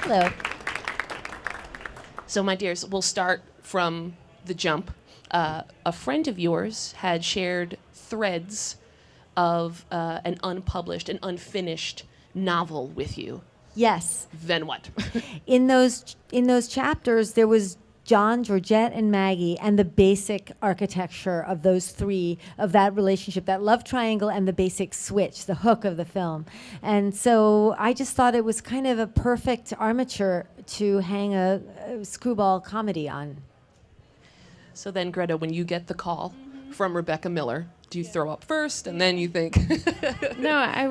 Hello. So, my dears, we'll start from the jump. A friend of yours had shared threads of an unpublished, an unfinished novel with you. Yes. Then what? In those chapters, there was John, Georgette, and Maggie, and the basic architecture of those three, of that relationship, that love triangle, and the basic switch, the hook of the film. And so I just thought it was kind of a perfect armature to hang a screwball comedy on. So then, Greta, when you get the call from Rebecca Miller, do you throw up first and then you think? No, I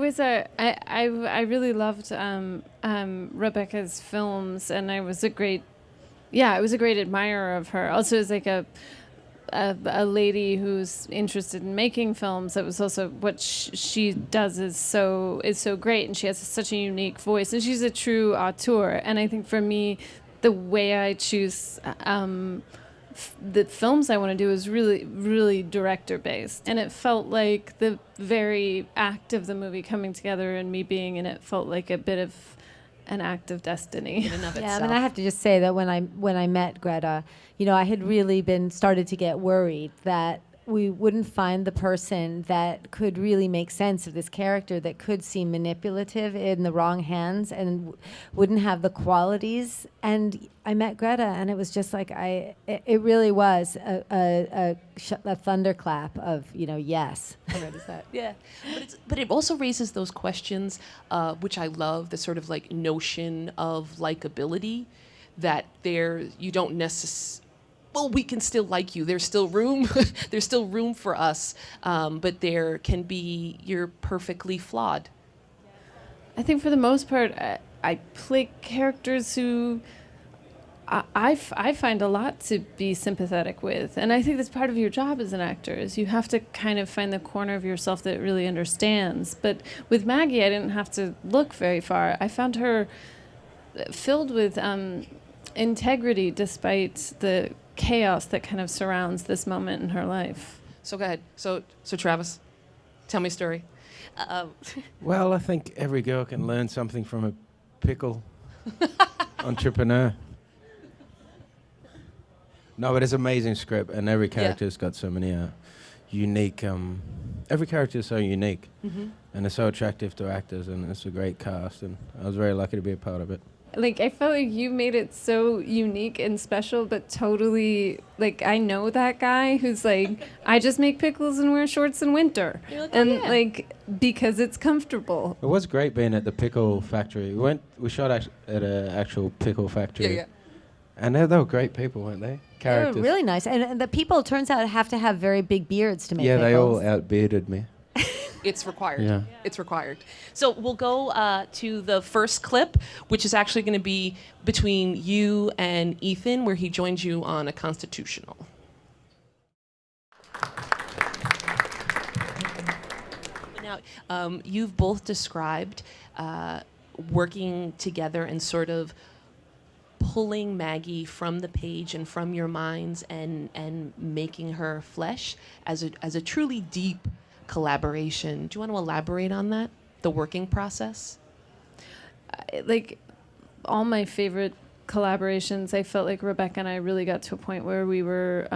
really loved Rebecca's films, and I was a great admirer of her. Also, as like a lady who's interested in making films, that was also what she does is so great, and she has such a unique voice, and she's a true auteur. And I think for me, the way I choose the films I want to do is really, really director based, and it felt like the very act of the movie coming together and me being in it felt like a bit of an act of destiny. In and of Yeah, itself. I mean, I have to just say that when I met Greta, I had really started to get worried that we wouldn't find the person that could really make sense of this character, that could seem manipulative in the wrong hands and wouldn't have the qualities. And I met Greta, and it was just like it really was a thunderclap of yes. How right is that? Yeah, but it also raises those questions, which I love, the sort of like notion of likability, that you don't necessarily. Well, we can still like you. There's still room. There's still room for us, but there can be. You're perfectly flawed. I think for the most part, I play characters who I find a lot to be sympathetic with, and I think that's part of your job as an actor. Is you have to kind of find the corner of yourself that really understands. But with Maggie, I didn't have to look very far. I found her filled with integrity, despite the chaos that kind of surrounds this moment in her life. So go ahead. So Travis, tell me a story. Well, I think every girl can learn something from a pickle entrepreneur. No, but it's an amazing script, and every character's got so many unique. Every character is so unique, and it's so attractive to actors, and it's a great cast, and I was very lucky to be a part of it. Like, I felt like you made it so unique and special, but totally, like, I know that guy who's like, I just make pickles and wear shorts in winter. Like, because it's comfortable. It was great being at the pickle factory. We shot at an actual pickle factory. Yeah. And they were great people, weren't they? Characters. They were really nice. And the people, it turns out, have to have very big beards to make pickles. They all pickles. outbearded me. It's required. Yeah. It's required. So we'll go to the first clip, which is actually going to be between you and Ethan, where he joins you on a constitutional. Now, you've both described working together and sort of pulling Maggie from the page and from your minds and making her flesh as a truly deep collaboration. Do you want to elaborate on that, the working process? Like, all my favorite collaborations, I felt like Rebecca and I really got to a point where we were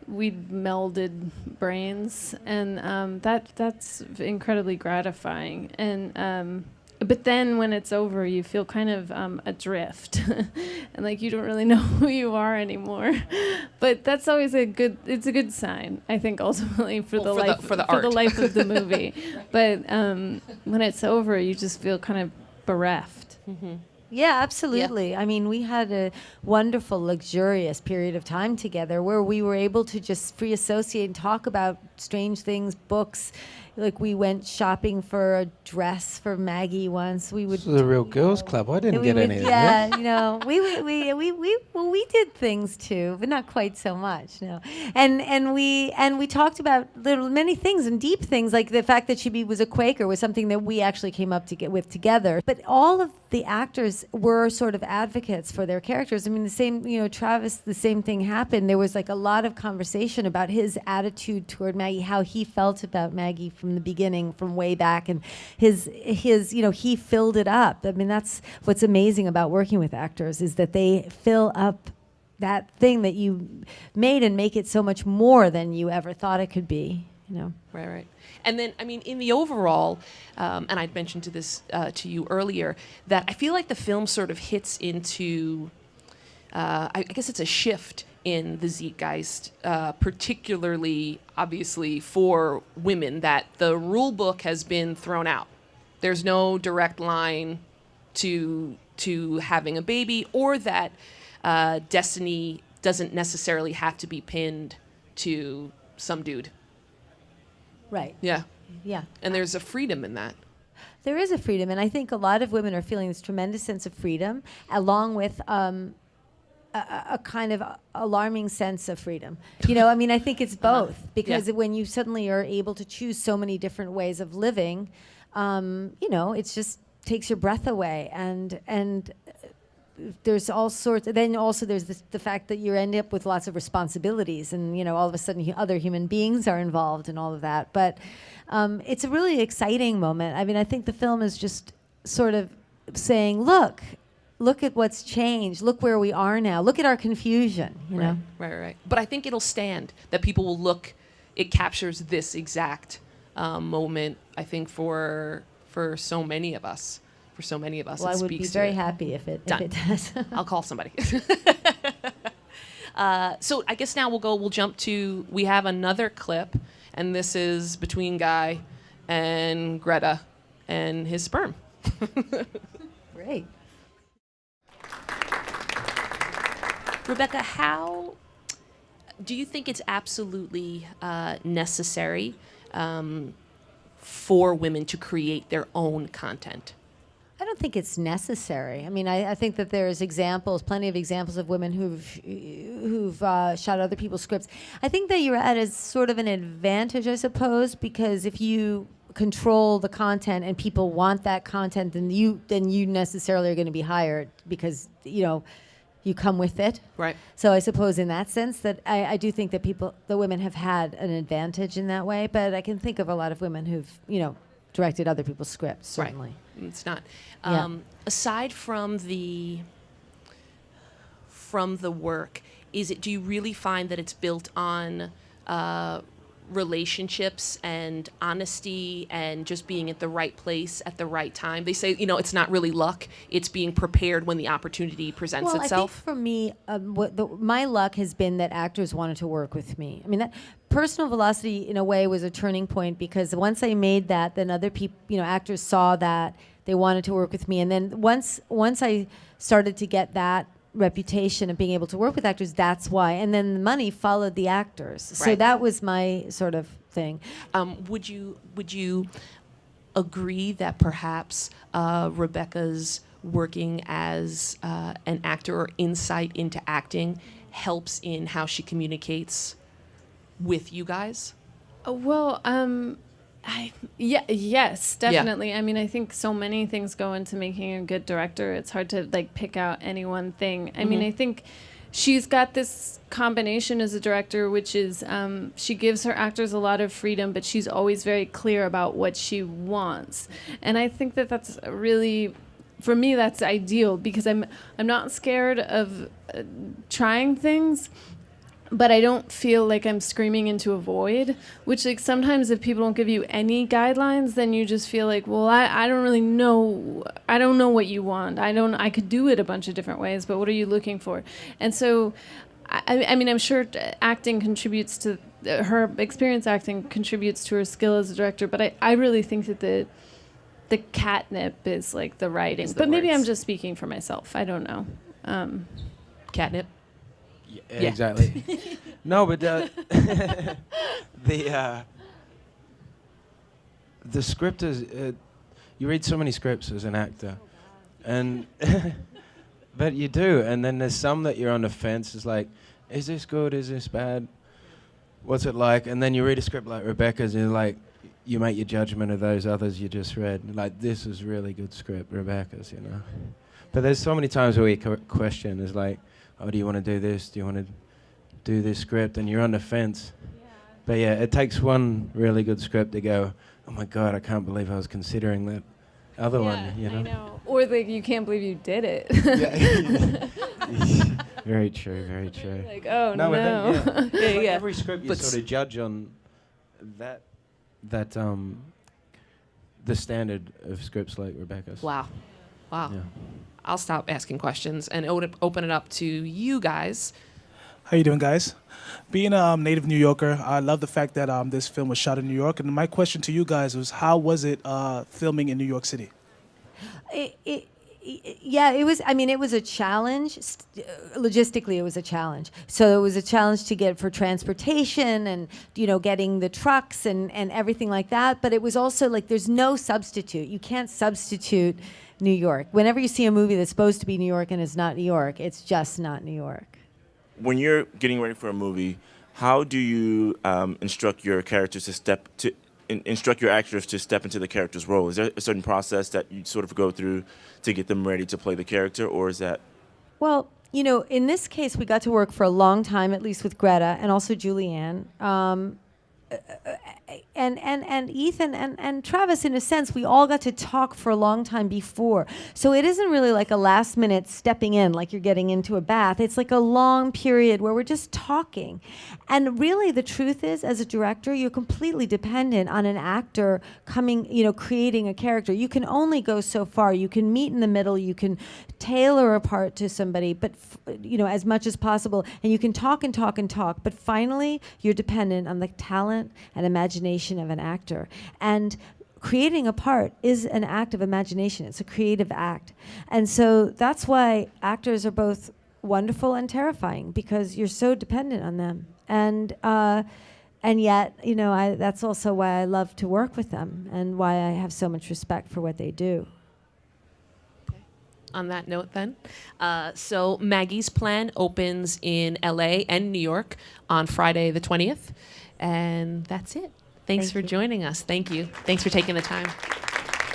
we'd melded brains, and that's incredibly gratifying. And but then when it's over, you feel kind of adrift, and like you don't really know who you are anymore. But that's always it's a good sign, I think, ultimately for the life of the movie. But when it's over, you just feel kind of bereft. Mm-hmm. Yeah, absolutely. Yeah. I mean, we had a wonderful, luxurious period of time together where we were able to just free associate and talk about strange things, books. Like, we went shopping for a dress for Maggie once. We would. This is a real girls' club. I didn't get any of that. Yeah, we did things too, but not quite so much. No, and we talked about many things and deep things, like the fact that she was a Quaker was something that we actually came up with together. But all of the actors were sort of advocates for their characters. I mean, the same, Travis, the same thing happened. There was like a lot of conversation about his attitude toward Maggie. how he felt about Maggie from the beginning, from way back, and his he filled it up. I mean, that's what's amazing about working with actors, is that they fill up that thing that you made and make it so much more than you ever thought it could be. Right. And then, I mean, in the overall, and I'd mentioned to you earlier, that I feel like the film sort of hits into, I guess it's a shift in the zeitgeist, particularly, obviously, for women, that the rule book has been thrown out. There's no direct line to having a baby, or that destiny doesn't necessarily have to be pinned to some dude. Right. Yeah. Yeah. And there's a freedom in that. There is a freedom, and I think a lot of women are feeling this tremendous sense of freedom, along with a kind of alarming sense of freedom. I mean, I think it's both, because when you suddenly are able to choose so many different ways of living, it just takes your breath away, and there's all sorts. Then also there's the fact that you end up with lots of responsibilities, and all of a sudden other human beings are involved in all of that. But it's a really exciting moment. I mean, I think the film is just sort of saying, look at what's changed. Look where we are now. Look at our confusion. Right. But I think it'll stand, that people will look. It captures this exact moment, I think, for so many of us. Well, I would be very happy if it does. I'll call somebody. So I guess now we'll jump to, we have another clip, and this is between Guy and Greta and his sperm. Great. Rebecca, how do you think it's absolutely necessary for women to create their own content? I don't think it's necessary. I mean, I think that there's plenty of examples of women who've shot other people's scripts. I think that you're at is sort of an advantage, I suppose, because if you control the content and people want that content, then you necessarily are going to be hired, because you come with it. Right. So I suppose in that sense that I do think that the women have had an advantage in that way, but I can think of a lot of women who've directed other people's scripts, certainly. Right. It's not. Yeah. Aside from the work, do you really find that it's built on relationships and honesty and just being at the right place at the right time? They say, it's not really luck. It's being prepared when the opportunity presents itself. I think for me, my luck has been that actors wanted to work with me. I mean, that Personal Velocity, in a way, was a turning point, because once I made that, then other people, actors saw that, they wanted to work with me. And then once I started to get that reputation of being able to work with actors, that's why. And then the money followed the actors. So Right. that was my sort of thing. Would you agree that perhaps Rebecca's working as an actor, or insight into acting, helps in how she communicates with you guys? Yes, definitely. Yeah. I mean, I think so many things go into making a good director. It's hard to pick out any one thing. I mean, I think she's got this combination as a director, which is she gives her actors a lot of freedom, but she's always very clear about what she wants. And I think that that's really, for me, that's ideal, because I'm not scared of trying things, but I don't feel like I'm screaming into a void, which sometimes if people don't give you any guidelines, then you just feel like, well, I don't really know. I don't know what you want. I could do it a bunch of different ways, but what are you looking for? And so, I mean, I'm sure acting contributes to her experience. Acting contributes to her skill as a director, but I really think that the catnip is the writing. But maybe I'm just speaking for myself. I don't know. Catnip. Yeah. Exactly. No, but the script is you read so many scripts as an actor, and but you do, and then there's some that you're on the fence. It's like, is this good? Is this bad? What's it like? And then you read a script like Rebecca's, and you make your judgment of those others you just read. Like, this is really good script, Rebecca's, But there's so many times where you question is like, oh, do you want to do this? Do you want to do this script? And you're on the fence. But yeah, it takes one really good script to go, oh my God, I can't believe I was considering that other one, you know? I know. Or like, you can't believe you did it. Very true, very true. Like, oh no. But then, Yeah. Every script you But sort of judge on that the standard of scripts like Rebecca's. Wow. Yeah. I'll stop asking questions and open it up to you guys. How you doing, guys? Being a native New Yorker, I love the fact that this film was shot in New York. And my question to you guys was, how was it filming in New York City? Yeah, it was. I mean, it was a challenge. Logistically, it was a challenge. So it was a challenge to get for transportation and getting the trucks and everything like that. But it was also like there's no substitute. You can't substitute New York. Whenever you see a movie that's supposed to be New York and it's not New York, it's just not New York. When you're getting ready for a movie, how do you instruct your characters instruct your actors to step into the character's role? Is there a certain process that you sort of go through to get them ready to play the character, or is that? Well, in this case, we got to work for a long time, at least with Greta and also Julianne. And Ethan and Travis, in a sense, we all got to talk for a long time before. So it isn't really like a last minute stepping in, like you're getting into a bath. It's like a long period where we're just talking. And really the truth is, as a director, you're completely dependent on an actor coming, creating a character. You can only go so far. You can meet in the middle. You can tailor a part to somebody, but as much as possible. And you can talk and talk and talk. But finally, you're dependent on the talent and imagination of an actor. And creating a part is an act of imagination. It's a creative act. And so that's why actors are both wonderful and terrifying, because you're so dependent on them. And yet, that's also why I love to work with them and why I have so much respect for what they do. On that note then, so Maggie's Plan opens in LA and New York on Friday the 20th. And that's it. Thanks for joining us. Thank you. Thanks for taking the time.